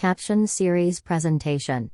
Caption Series Presentation.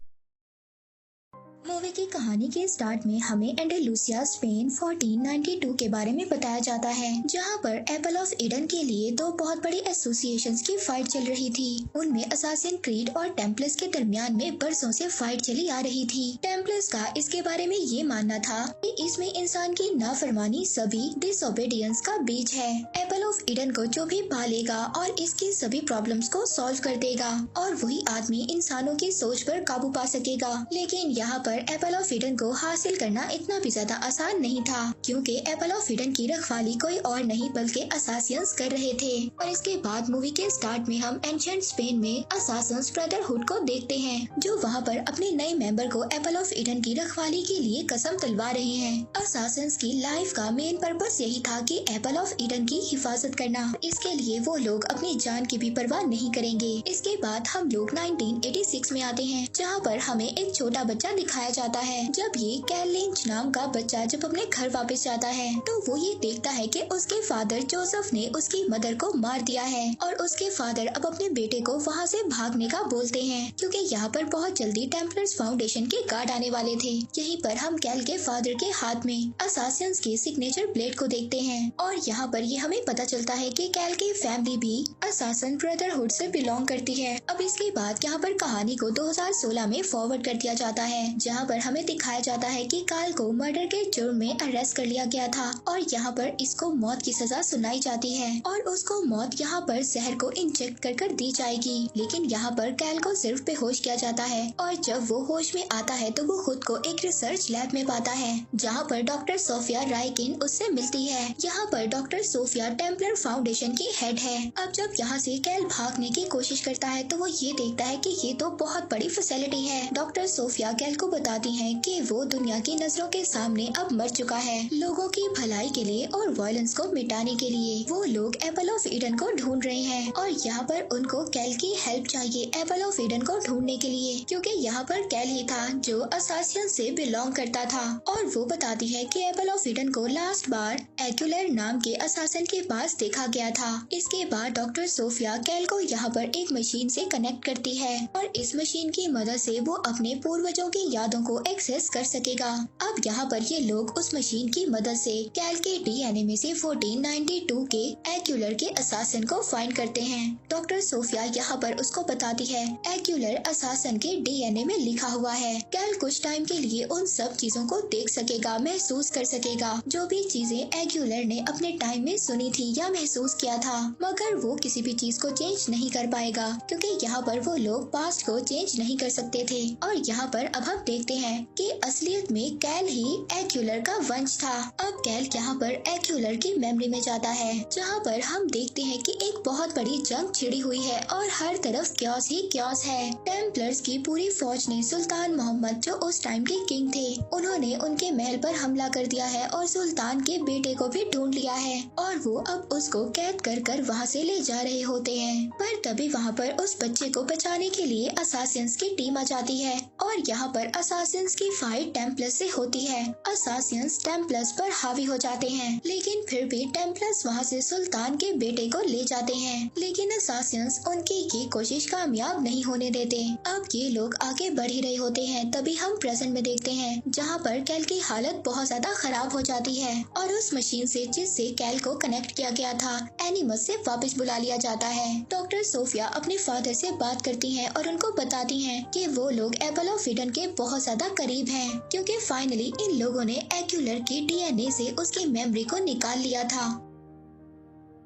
Movie की कहानी के स्टार्ट में हमें एंडालुसिया स्पेन 1492 के बारे में बताया जाता है, जहां पर एप्पल ऑफ ईडन के लिए दो बहुत बड़ी एसोसिएशंस की फाइट चल रही थी। उनमें असासिन क्रीड और टेम्पलर्स के दरमियान में बरसों से फाइट चली आ रही थी। टेम्पलर्स का इसके बारे में ये मानना था कि इसमें इंसान की नाफरमानी सभी डिसोबीडियंस का बीज है। एप्पल ऑफ ईडन को जो भी पालेगा और इसकी सभी प्रॉब्लम्स को सॉल्व कर देगा और वही आदमी इंसानों की सोच पर काबू पा सकेगा। लेकिन यहाँ पर एप्पल ऑफ ईडन को हासिल करना इतना भी ज्यादा आसान नहीं था, क्योंकि एप्पल ऑफ ईडन की रखवाली कोई और नहीं बल्कि असासियंस कर रहे थे। और इसके बाद मूवी के स्टार्ट में हम एंशिएंट स्पेन में असासिन्स ब्रदरहुड को देखते हैं, जो वहाँ पर अपने नए मेंबर को एप्पल ऑफ ईडन की रखवाली के लिए कसम दिलवा रहे हैं। असासिन्स की लाइफ का मेन पर्पस यही था कि एप्पल ऑफ ईडन की हिफाजत करना। इसके लिए वो लोग अपनी जान की भी परवाह नहीं करेंगे। इसके बाद हम लोग 1986 में आते हैं, जहाँ पर हमें एक छोटा बच्चा दिखाया जाता है। जब ये कैल लिंच नाम का बच्चा जब अपने घर वापस जाता है, तो वो ये देखता है कि उसके फादर जोसेफ ने उसकी मदर को मार दिया है और उसके फादर अब अपने बेटे को वहाँ से भागने का बोलते हैं, क्योंकि यहाँ पर बहुत जल्दी टेम्पलर्स फाउंडेशन के गार्ड आने वाले थे। यहीं पर हम कैल के फादर के हाथ में असासिन्स के सिग्नेचर प्लेट को देखते हैं और यहाँ पर ये हमें पता चलता है कि कैल की फैमिली भी असासिन ब्रदरहुड से बिलोंग करती है। अब इसके बाद यहाँ पर कहानी को 2016 में फॉरवर्ड कर दिया जाता है, जहाँ पर हमें दिखाया जाता है कि काल को मर्डर के जुर्म में अरेस्ट कर लिया गया था और यहाँ पर इसको मौत की सजा सुनाई जाती है और उसको मौत यहाँ पर जहर को इंजेक्ट कर दी जाएगी। लेकिन यहाँ पर कैल को सिर्फ बेहोश किया जाता है और जब वो होश में आता है तो वो खुद को एक रिसर्च लैब में पाता है, जहाँ पर डॉक्टर सोफिया राइकिन उससे मिलती है। यहाँ पर डॉक्टर सोफिया टेम्पलर फाउंडेशन की हेड है। अब जब यहाँ से कैल भागने की कोशिश करता है तो वो ये देखता है कि ये तो बहुत बड़ी फैसिलिटी है। डॉक्टर सोफिया कैल को बताती है कि वो दुनिया की नजरों के सामने अब मर चुका है। लोगों की भलाई के लिए और वायलेंस को मिटाने के लिए वो लोग एप्पल ऑफ ईडन को ढूंढ रहे हैं और यहाँ पर उनको कैल की हेल्प चाहिए एप्पल ऑफ ईडन को ढूंढने के लिए, क्योंकि यहाँ पर कैल ही था जो असासियन से बिलोंग करता था। और वो बताती है कि एप्पल ऑफ ईडन को लास्ट बार एक्यूलर नाम के असासिन के पास देखा गया था। इसके बाद डॉक्टर सोफिया कैल को यहाँ पर एक मशीन से कनेक्ट करती है और इस मशीन की मदद से वो अपने पूर्वजों की यादों को एक्सेस कर सकेगा। अब यहाँ पर ये लोग उस मशीन की मदद से कैल के डीएनए में से 1492 के एक्यूलर के असासिन को फाइंड करते हैं। डॉक्टर सोफिया यहाँ पर उसको बताती है एक्यूलर असासिन के डीएनए में लिखा हुआ है। कैल कुछ टाइम के लिए उन सब चीजों को देख सकेगा, महसूस कर सकेगा, जो भी चीजें एक्यूलर ने अपने टाइम में सुनी थी या महसूस किया था, मगर वो किसी भी चीज को चेंज नहीं कर पाएगा, क्योंकि यहाँ पर वो लोग पास्ट को चेंज नहीं कर सकते थे। और यहाँ पर अब हम देखते हैं कि असलियत में कैल ही एक्यूलर का वंश था। अब कैल यहाँ पर एक्यूलर की मेमोरी में जाता है, जहाँ पर हम देखते हैं कि एक बहुत बड़ी जंग छिड़ी हुई है और हर तरफ क्योस ही क्योस है। टेम्पलर्स की पूरी फौज ने सुल्तान मोहम्मद, जो उस टाइम के किंग थे, उन्होंने उनके महल पर हमला कर दिया है और सुल्तान के बेटे को भी ढूंढ लिया है और वो अब उसको कैद कर वहाँ से ले जा रहे होते हैं। पर तभी वहाँ पर उस बच्चे को बचाने के लिए असासिन्स की टीम आ जाती है और यहाँ पर असासिन्स की फाइट टेम्पलर्स से होती है। असासिन्स टेम्पलर्स पर हावी हो जाते हैं, लेकिन फिर भी टेम्पलर्स वहाँ से सुल्तान के बेटे को ले जाते हैं, लेकिन असासिन्स उनकी ये कोशिश कामयाब नहीं होने देते। अब ये लोग आगे बढ़ ही रहे होते हैं, तभी हम प्रेजेंट में देखते हैं, जहाँ पर कैल की हालत बहुत ज्यादा खराब हो जाती है और उस मशीन से जिससे कैल को कनेक्ट किया गया था एनिमस से वापस बुला लिया जाता है। डॉक्टर सोफिया अपने फादर से बात करती हैं और उनको बताती हैं कि वो लोग एप्पल ऑफ ईडन के बहुत ज्यादा करीब हैं, क्योंकि फाइनली इन लोगों ने एक्यूलर की डीएनए से उसकी मेमोरी को निकाल लिया था।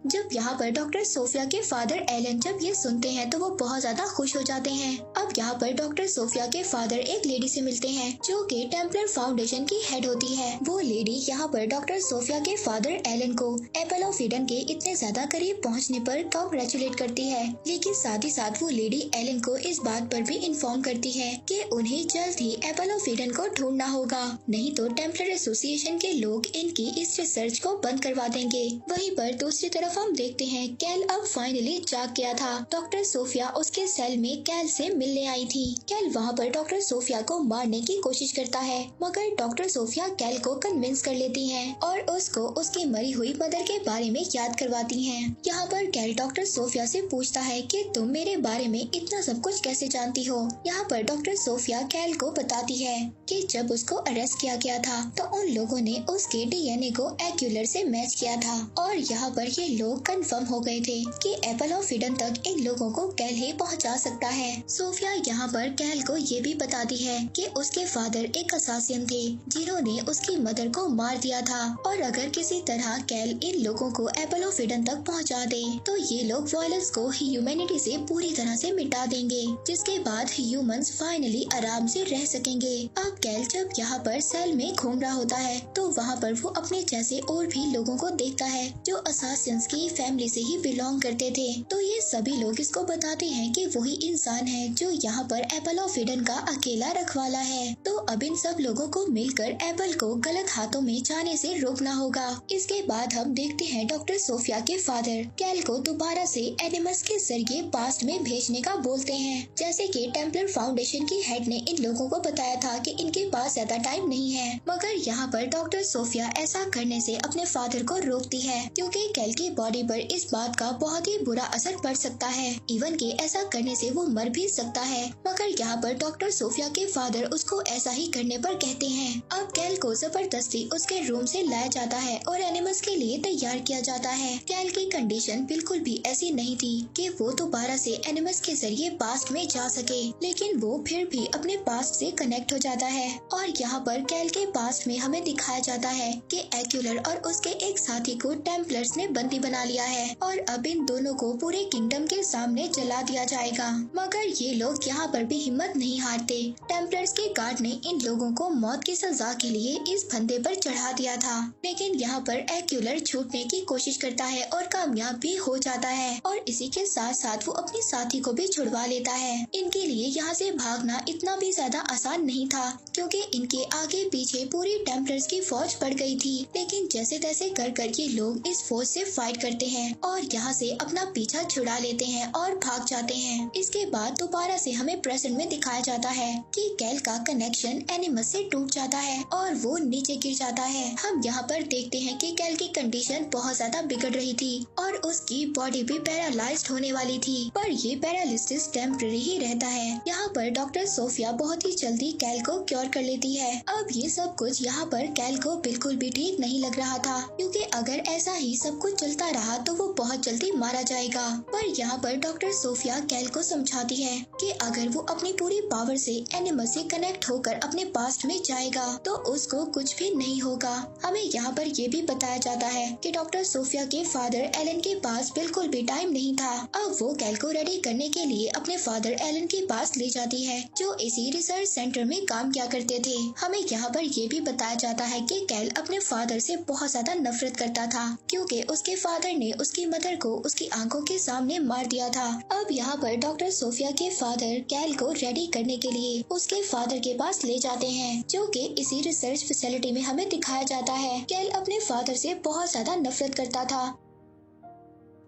जब यहाँ पर डॉक्टर सोफिया के फादर एलन जब ये सुनते हैं तो वो बहुत ज्यादा खुश हो जाते हैं। अब यहाँ पर डॉक्टर सोफिया के फादर एक लेडी से मिलते हैं, जो कि टेम्पलर फाउंडेशन की हेड होती है। वो लेडी यहाँ पर डॉक्टर सोफिया के फादर एलन को एप्पल ऑफ ईडन के इतने ज्यादा करीब पहुँचने पर कांग्रेचुलेट करती है, लेकिन साथ ही साथ वो लेडी एलन को इस बात पर भी इन्फॉर्म करती है कि उन्हें जल्द ही एप्पल ऑफ ईडन को ढूंढना होगा, नहीं तो टेम्पलर एसोसिएशन के लोग इनकी इस रिसर्च को बंद करवा देंगे। वहीं पर दूसरी तरफ तरफ हम देखते हैं कैल अब फाइनली जाग गया था। डॉक्टर सोफिया उसके सेल में कैल से मिलने आई थी। कैल वहाँ पर डॉक्टर सोफिया को मारने की कोशिश करता है, मगर डॉक्टर सोफिया कैल को कन्विंस कर लेती हैं और उसको उसकी मरी हुई मदर के बारे में याद करवाती हैं। यहाँ पर कैल डॉक्टर सोफिया से पूछता है कि तुम मेरे बारे में इतना सब कुछ कैसे जानती हो। यहाँ पर डॉक्टर सोफिया कैल को बताती है कि जब उसको अरेस्ट किया गया था तो उन लोगों ने उसके डीएनए को एक्यूलर से मैच किया था और यहाँ पर ये लोग कंफर्म हो गए थे कि एप्पल ऑफ ईडन तक इन लोगों को कैल ही पहुँचा सकता है। सोफिया यहाँ पर कैल को ये भी बताती है कि उसके फादर एक असासिन थे जिन्होंने उसकी मदर को मार दिया था और अगर किसी तरह कैल इन लोगों को एप्पल ऑफ ईडन तक पहुँचा दे तो ये लोग वायलेंस को ह्यूमैनिटी से पूरी तरह से मिटा देंगे, जिसके बाद ह्यूमंस फाइनली आराम से रह सकेंगे। अब कैल जब यहाँ पर सेल में घूम रहा होता है तो वहाँ पर वो अपने जैसे और भी लोगों को देखता है जो असासिन्स की फैमिली से ही बिलोंग करते थे। तो ये सभी लोग इसको बताते हैं कि वही इंसान है जो यहाँ पर एप्पल ऑफ ईडन का अकेला रखवाला है। तो अब इन सब लोगों को मिलकर एप्पल को गलत हाथों में जाने से रोकना होगा। इसके बाद हम देखते हैं डॉक्टर सोफिया के फादर कैल को दोबारा से एनिमस के जरिए पास्ट में भेजने का बोलते हैं। जैसे कि टेम्पलर फाउंडेशन की हेड ने इन लोगों को बताया था कि इनके पास ज्यादा टाइम नहीं है, मगर यहाँ पर डॉक्टर सोफिया ऐसा करने से अपने फादर को रोकती है क्योंकि कैल की बॉडी पर इस बात का बहुत ही बुरा असर पड़ सकता है, इवन कि ऐसा करने से वो मर भी सकता है। मगर यहाँ पर डॉक्टर सोफिया के फादर उसको ऐसा ही करने पर कहते हैं। अब कैल को जबरदस्ती उसके रूम से लाया जाता है और एनिमस के लिए तैयार किया जाता है। कैल की कंडीशन बिल्कुल भी ऐसी नहीं थी कि वो दोबारा से एनिमस के जरिए पास्ट में जा सके, लेकिन वो फिर भी अपने पास्ट से कनेक्ट हो जाता है। और यहाँ पर कैल के पास्ट में हमें दिखाया जाता है कि एक्यूलर और उसके एक साथी को टेम्पलर्स ने बंदी बना लिया है और अब इन दोनों को पूरे किंगडम के सामने जला दिया जाएगा। मगर ये लोग यहाँ पर भी हिम्मत नहीं हारते। टेम्पलर्स के गार्ड ने इन लोगों को मौत की सजा के लिए इस फंदे पर चढ़ा दिया था, लेकिन यहाँ पर एक्यूलर छूटने की कोशिश करता है और कामयाब भी हो जाता है और इसी के साथ साथ वो अपने साथी को भी छुड़वा लेता है। इनके लिए यहाँ से भागना इतना भी ज्यादा आसान नहीं था क्योंकि इनके आगे पीछे पूरी टेम्पलर्स की फौज पड़ गई थी, लेकिन जैसे तैसे कर कर ये लोग इस फौज से फाइट करते हैं और यहाँ से अपना पीछा छुड़ा लेते हैं और भाग जाते हैं। इसके बाद दोबारा से हमें प्रेजेंट में दिखाया जाता है कि कैल का कनेक्शन एनिमस से टूट जाता है और वो नीचे गिर जाता है। हम यहाँ पर देखते हैं कि कैल की कंडीशन बहुत ज्यादा बिगड़ रही थी और उसकी बॉडी भी पैरालाइज्ड होने वाली थी, पर ये पैरालिसिस टेम्पररी ही रहता है। यहाँ पर डॉक्टर सोफिया बहुत ही जल्दी कैल को क्योर कर लेती है। अब ये सब कुछ यहाँ पर कैल को बिल्कुल भी ठीक नहीं लग रहा था क्योंकि अगर ऐसा ही सब कुछ चलता रहा तो वो बहुत जल्दी मारा जाएगा। पर यहाँ पर डॉक्टर सोफिया कैल को समझाती है कि अगर वो अपनी पूरी पावर से एनिमस से कनेक्ट होकर अपने पास्ट में जाएगा तो उसको कुछ भी नहीं होगा। हमें यहाँ पर ये भी बताया जाता है कि डॉक्टर सोफिया के फादर एलन के पास बिल्कुल भी टाइम नहीं था। अब वो कैल को रेडी करने के लिए अपने फादर एलन के पास ले जाती है जो इसी रिसर्च सेंटर में काम किया करते थे। हमें यहाँ पर ये भी बताया जाता है कि कैल अपने फादर से बहुत ज्यादा नफरत करता था क्योंकि उसके फादर ने उसकी मदर को उसकी आंखों के सामने मार दिया था। अब यहाँ पर डॉक्टर सोफिया के फादर कैल को रेडी करने के लिए उसके फादर के पास ले जाते हैं जो कि इसी रिसर्च फैसिलिटी में हमें दिखाया जाता है। कैल अपने फादर से बहुत ज्यादा नफरत करता था।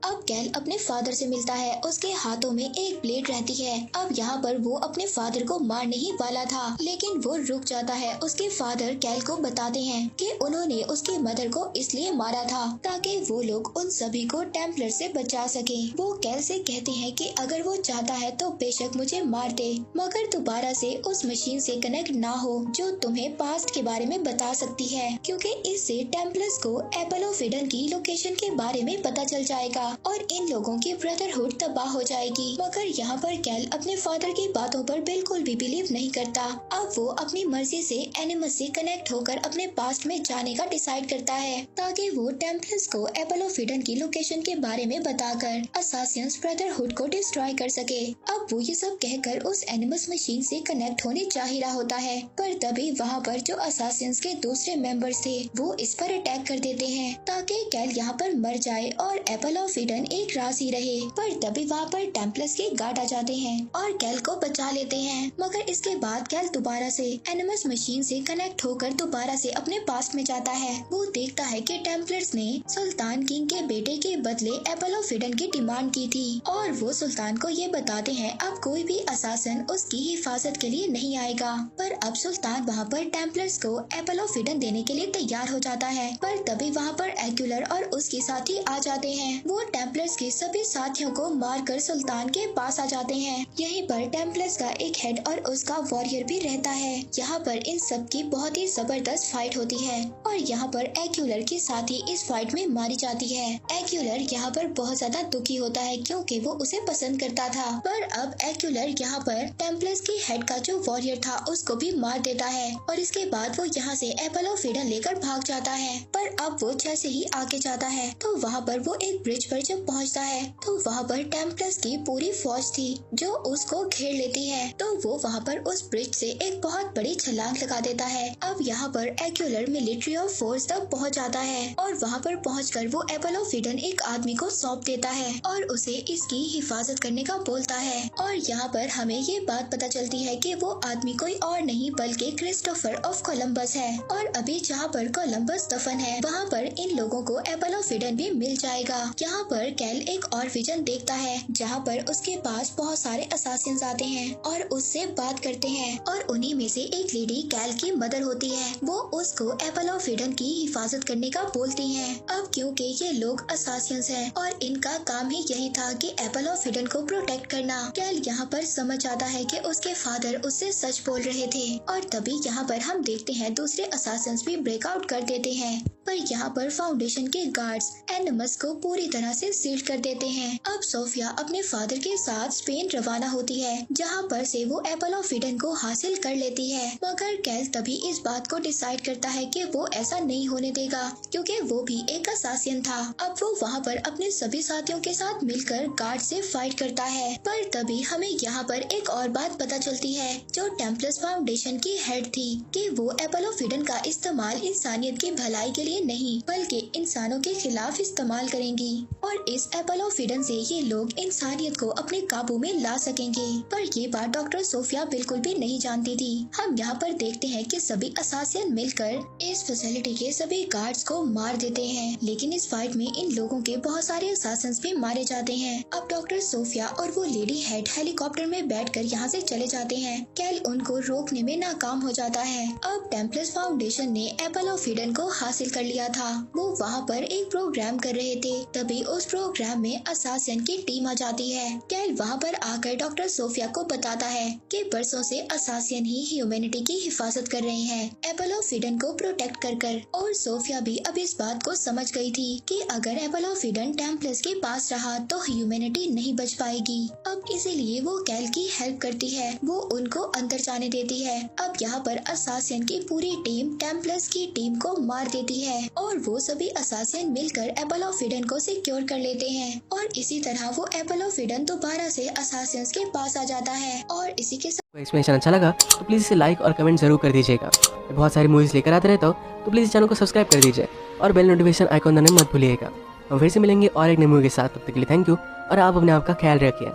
अब कैल अपने फादर से मिलता है, उसके हाथों में एक ब्लेड रहती है। अब यहाँ पर वो अपने फादर को मारने ही वाला था, लेकिन वो रुक जाता है। उसके फादर कैल को बताते हैं कि उन्होंने उसकी मदर को इसलिए मारा था ताकि वो लोग उन सभी को टेम्पलर से बचा सके। वो कैल से कहते हैं कि अगर वो चाहता है तो बेशक मुझे मार दे, मगर दोबारा से उस मशीन से कनेक्ट ना हो जो तुम्हें पास्ट के बारे में बता सकती है, क्योंकि इससे टेम्पलर्स को एप्पल ऑफ ईडन की लोकेशन के बारे में पता चल जाएगा और इन लोगों की ब्रदरहुड तबाह हो जाएगी। मगर यहाँ पर कैल अपने फादर की बातों पर बिल्कुल भी बिलीव नहीं करता। अब वो अपनी मर्जी से एनिमस से कनेक्ट होकर अपने पास्ट में जाने का डिसाइड करता है ताकि वो टेम्पलर्स को एप्पल ऑफ ईडन की लोकेशन के बारे में बताकर असासिन्स ब्रदरहुड को डिस्ट्रॉय कर सके। अब वो ये सब कहकर उस एनिमस मशीन से कनेक्ट होने जा ही रहा होता है, पर तभी वहाँ पर जो असासिन्स के दूसरे मेंबर्स थे वो इस पर अटैक कर देते हैं ताकि कैल यहाँ पर मर जाए और एप्पल ऑफ ईडन एक राज ही रहे। पर तभी वहाँ पर टेम्पलर्स के गार्ड आ जाते हैं और कैल को बचा लेते हैं। मगर इसके बाद कैल दोबारा से एनिमस मशीन से कनेक्ट होकर दोबारा से अपने पास्ट में जाता है। वो देखता है कि टेम्पलर्स ने सुल्तान किंग के बेटे के बदले एपल ऑफ ईडन की डिमांड की थी और वो सुल्तान को ये बताते हैं अब कोई भी असासन उसकी हिफाजत के लिए नहीं आएगा। पर अब सुल्तान वहाँ पर टेम्पलर्स को एपल ऑफ ईडन देने के लिए तैयार हो जाता है। पर तभी वहाँ पर एक्यूलर और उसके साथी आ जाते हैं। वो टेम्पलर्स के सभी साथियों को मारकर सुल्तान के पास आ जाते हैं। यहीं पर टेम्पलर्स का एक हेड और उसका वॉरियर भी रहता है। यहाँ पर इन सब की बहुत ही जबरदस्त फाइट होती है और यहाँ पर एक्यूलर के साथी इस फाइट में मारी जाती है। एक्यूलर यहाँ पर बहुत ज्यादा दुखी होता है क्योंकि वो उसे पसंद करता था। पर अब एक्यूलर यहाँ पर टेम्पलर्स के हेड का जो वॉरियर था उसको भी मार देता है और इसके बाद वो यहाँ से एपल ऑफ ईडन लेकर भाग जाता है। पर अब वो जैसे ही आगे जाता है तो वहाँ पर वो एक ब्रिज पर जब पहुँचता है तो वहाँ पर टेम्पलर्स की पूरी फौज थी जो उसको घेर लेती है। तो वो वहाँ पर उस ब्रिज से एक बहुत बड़ी छलांग लगा देता है। अब यहाँ पर एक्यूलर मिलिट्री ऑफ फोर्स तक पहुँच जाता है और वहाँ पर पहुँचकर वो एपल ऑफ ईडन एक आदमी को सौंप देता है और उसे इसकी हिफाजत करने का बोलता है। और यहाँ पर हमें ये बात पता चलती है कि वो आदमी कोई और नहीं बल्कि क्रिस्टोफर ऑफ कोलंबस है। और अभी जहाँ पर कोलंबस दफन है वहाँ पर इन लोगों को एपल ऑफ ईडन भी मिल जाएगा। यहाँ पर कैल एक और विजन देखता है जहाँ पर उसके पास बहुत सारे असासिन्स आते हैं और उससे बात करते हैं और उन्हीं में से एक लेडी कैल की मदर होती है। वो उसको एपल ऑफ ईडन की हिफाजत करने का बोलती हैं। अब क्योंकि ये लोग असासिन्स हैं और इनका काम ही यही था कि एपल ऑफ ईडन को प्रोटेक्ट करना। कैल यहाँ पर समझ आता है कि उसके फादर उससे सच बोल रहे थे और तभी यहाँ पर हम देखते हैं दूसरे असासिन्स भी ब्रेकआउट कर देते हैं। पर यहाँ पर फाउंडेशन के गार्ड्स एनिमस को पूरी तरह से सील कर देते हैं। अब सोफिया अपने फादर के साथ स्पेन रवाना होती है जहाँ पर से वो एपल ऑफ ईडन को हासिल कर लेती है। मगर कैल तभी इस बात को डिसाइड करता है कि वो ऐसा नहीं होने देगा क्योंकि वो भी एक असासिन था। अब वो वहाँ पर अपने सभी साथियों के साथ मिलकर गार्ड से फाइट करता है। पर तभी हमें यहाँ पर एक और बात पता चलती है जो टेम्पलर्स फाउंडेशन की हेड थी कि वो एपल ऑफ ईडन का इस्तेमाल इंसानियत की भलाई के लिए नहीं बल्कि इंसानों के खिलाफ इस्तेमाल करेंगी और इस एपल ऑफ ईडन से ये लोग इंसानियत को अपने काबू में ला सकेंगे। पर ये बात डॉक्टर सोफिया बिल्कुल भी नहीं जानती थी। हम यहाँ पर देखते हैं कि सभी असासिन मिलकर इस फैसिलिटी के सभी गार्ड्स को मार देते हैं। लेकिन इस फाइट में इन लोगों के बहुत सारे असासिन्स भी मारे जाते हैं। अब डॉक्टर सोफिया और वो लेडी हेड हेलीकॉप्टर में बैठकर यहाँ से चले जाते हैं। कैल उनको रोकने में नाकाम हो जाता है। अब टेम्पलर्स फाउंडेशन ने एपल ऑफ ईडन को हासिल कर लिया था। वो वहाँ पर एक प्रोग्राम कर रहे थे तभी उस प्रोग्राम में असासिन की टीम आ जाती है। कैल वहाँ पर आकर डॉक्टर सोफिया को बताता है कि बरसों से असासिन ही ह्यूमैनिटी की हिफाजत कर रहे हैं एपल ऑफ ईडन को प्रोटेक्ट कर और सोफिया भी अब इस बात को समझ गई थी कि अगर एपल ऑफ ईडन टेम्पलर्स के पास रहा तो ह्यूमैनिटी नहीं बच पाएगी। अब इसीलिए वो कैल की हेल्प करती है। वो उनको अंदर जाने देती है। अब यहाँ पर असासिन की पूरी टीम टेम्पलर्स की टीम को मार देती है और वो सभी असासिन मिलकर एपल ऑफ ईडन को सिक्योर कर लेते हैं और इसी तरह वो एपल ऑफ ईडन दोबारा से असासिन्स के पास आ जाता है। और इसी के साथ एक्सप्लेनेशन अच्छा लगा तो प्लीज़ इसे लाइक और कमेंट जरूर कर दीजिएगा। मैं बहुत सारी मूवीज़ लेकर आते रहता हूँ तो प्लीज़ इस चैनल को सब्सक्राइब कर दीजिए और बेल नोटिफिकेशन आइकॉन दबाना मत भूलिएगा। हम फिर से मिलेंगे और एक नई मूवी के साथ। तब तक के लिए थैंक यू और आप अपने आप का ख्याल रखिए।